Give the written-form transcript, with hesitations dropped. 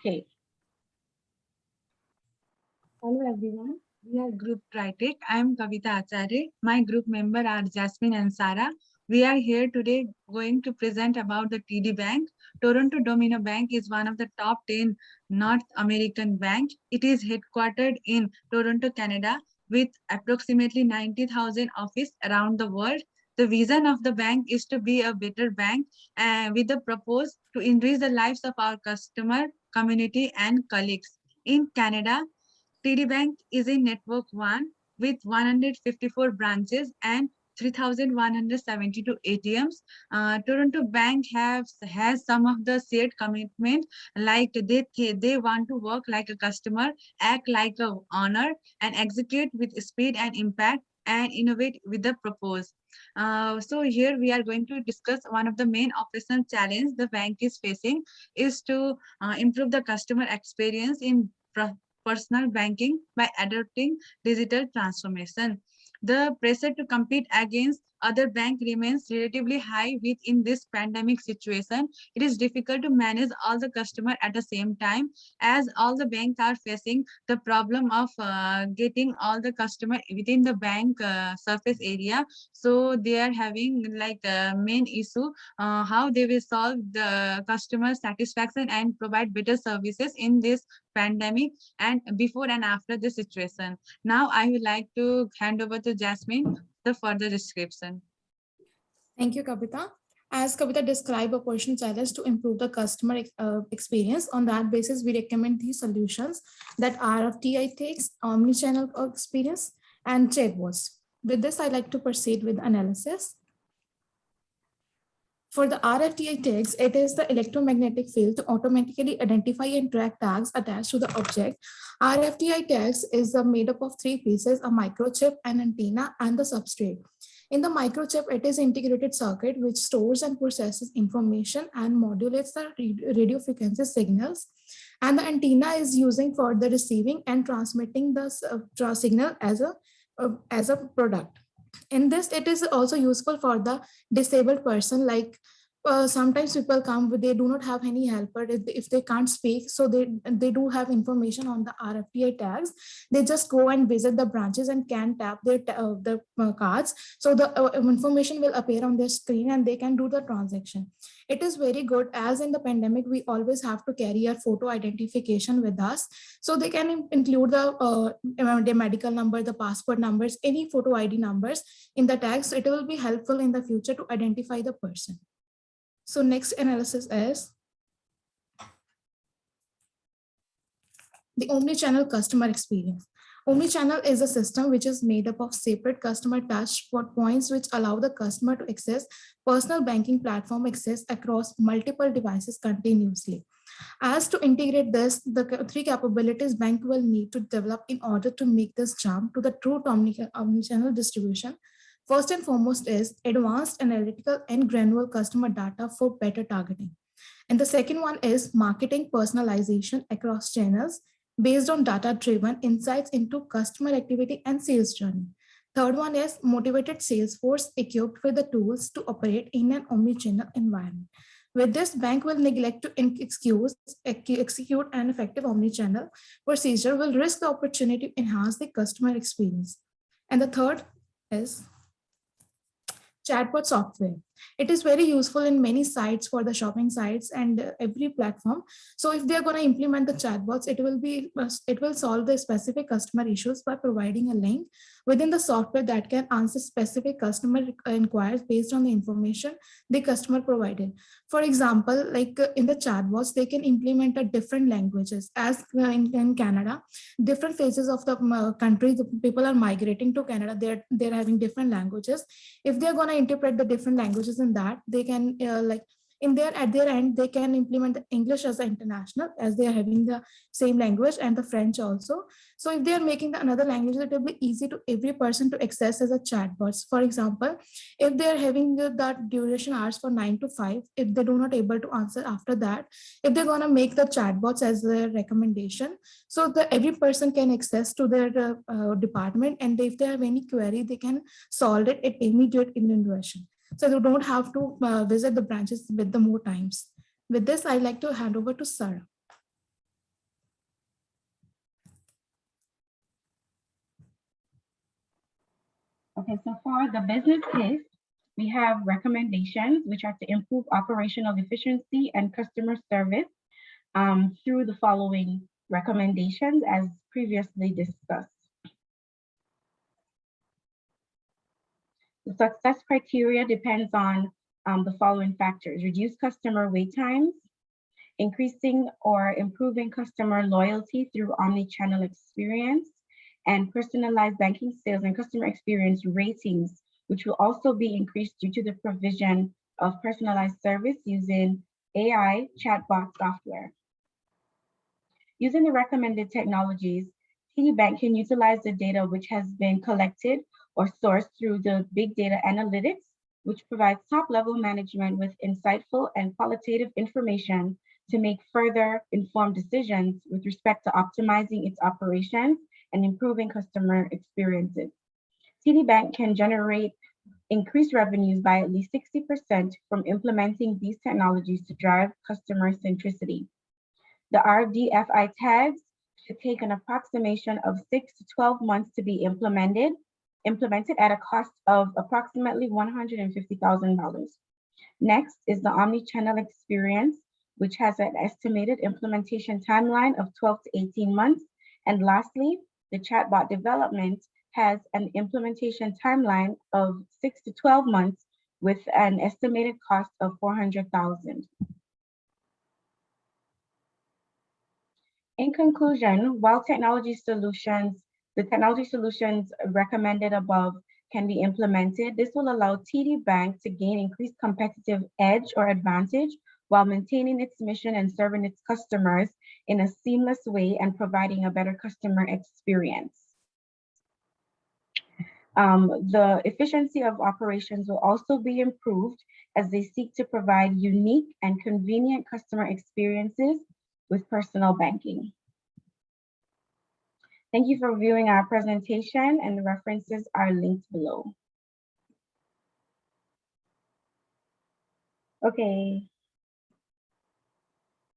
Okay. Hello everyone. We are Group Tritech. I am Kavita Acharya. My group member are Jasmine and Sara. We are here today going to present about the TD Bank. Toronto Domino Bank is one of the top 10 North American banks. It is headquartered in Toronto, Canada, with approximately 90,000 offices around the world. The vision of the bank is to be a better bank with the purpose to enrich the lives of our customer, community, and colleagues. In Canada, TD Bank is a network one with 154 branches and 3,172 ATMs. Toronto Bank has some of the shared commitment, like they want to work like a customer, act like a owner, and execute with speed and impact and innovate with the propose. So here we are going to discuss one of the main operational challenge the bank is facing is to improve the customer experience in personal banking by adopting digital transformation. The pressure to compete against other bank remains relatively high within this pandemic situation. It is difficult to manage all the customer at the same time as all the banks are facing the problem of getting all the customer within the bank surface area. So they are having like a main issue how they will solve the customer satisfaction and provide better services in this pandemic and before and after the situation. Now I would like to hand over to Jasmine the further description. Thank you, Kavita. As Kavita described a personal challenge to improve the customer experience, on that basis, we recommend these solutions that RFTI takes, omnichannel experience, and chatbots. With this, I'd like to proceed with analysis. For the RFTI tags, it is the electromagnetic field to automatically identify and track tags attached to the object. RFTI tags is made up of three pieces, a microchip, an antenna, and the substrate. In the microchip, it is integrated circuit which stores and processes information and modulates the radio frequency signals. And the antenna is using for the receiving and transmitting the signal as a product. In this, it is also useful for the disabled person, like sometimes people come with, they do not have any helper if they can't speak, so they do have information on the RFTI tags. They just go and visit the branches and can tap their cards, so the information will appear on their screen and they can do the transaction. It is very good, as in the pandemic we always have to carry our photo identification with us, so they can include the medical number, the passport numbers, any photo ID numbers in the tags. It will be helpful in the future to identify the person. So next analysis is the omnichannel customer experience. Omnichannel is a system which is made up of separate customer touch points which allow the customer to access personal banking platform access across multiple devices continuously. As to integrate this, the three capabilities bank will need to develop in order to make this jump to the true omnichannel distribution. First and foremost is advanced analytical and granular customer data for better targeting. And the second one is marketing personalization across channels based on data-driven insights into customer activity and sales journey. Third one is motivated sales force equipped with the tools to operate in an omnichannel environment. With this, bank will neglect to execute an effective omnichannel procedure will risk the opportunity to enhance the customer experience. And the third is chatbot software. It is very useful in many sites for the shopping sites and every platform. So if they are going to implement the chatbots, it will solve the specific customer issues by providing a link within the software that can answer specific customer inquiries based on the information the customer provided. For example, like in the chatbots, they can implement a different languages. As in Canada, different phases of the country, the people are migrating to Canada. They're having different languages. If they're going to interpret the different languages in that, they can at their end they can implement the English as the international, as they are having the same language, and the French also. So if they are making the another language, it will be easy to every person to access as a chatbots. For example, if they are having that duration hours for 9 to 5, if they do not able to answer after that, if they're going to make the chatbots as their recommendation, so that every person can access to their department, and if they have any query, they can solve it at immediate innovation. So you don't have to visit the branches with the more times. With this, I'd like to hand over to Sarah. Okay, so for the business case, we have recommendations, which are to improve operational efficiency and customer service through the following recommendations as previously discussed. The success criteria depends on the following factors: reduce customer wait times, increasing or improving customer loyalty through omni-channel experience, and personalized banking sales and customer experience ratings, which will also be increased due to the provision of personalized service using AI chatbot software. Using the recommended technologies, TD Bank can utilize the data which has been collected or sourced through the big data analytics, which provides top-level management with insightful and qualitative information to make further informed decisions with respect to optimizing its operations and improving customer experiences. TD Bank can generate increased revenues by at least 60% from implementing these technologies to drive customer centricity. The RDFI tags should take an approximation of 6 to 12 months to be implemented at a cost of approximately $150,000. Next is the omni-channel experience, which has an estimated implementation timeline of 12 to 18 months. And lastly, the chatbot development has an implementation timeline of 6 to 12 months with an estimated cost of $400,000. In conclusion, while the technology solutions recommended above can be implemented, this will allow TD Bank to gain increased competitive edge or advantage while maintaining its mission and serving its customers in a seamless way and providing a better customer experience. The efficiency of operations will also be improved as they seek to provide unique and convenient customer experiences with personal banking. Thank you for viewing our presentation, and the references are linked below. Okay,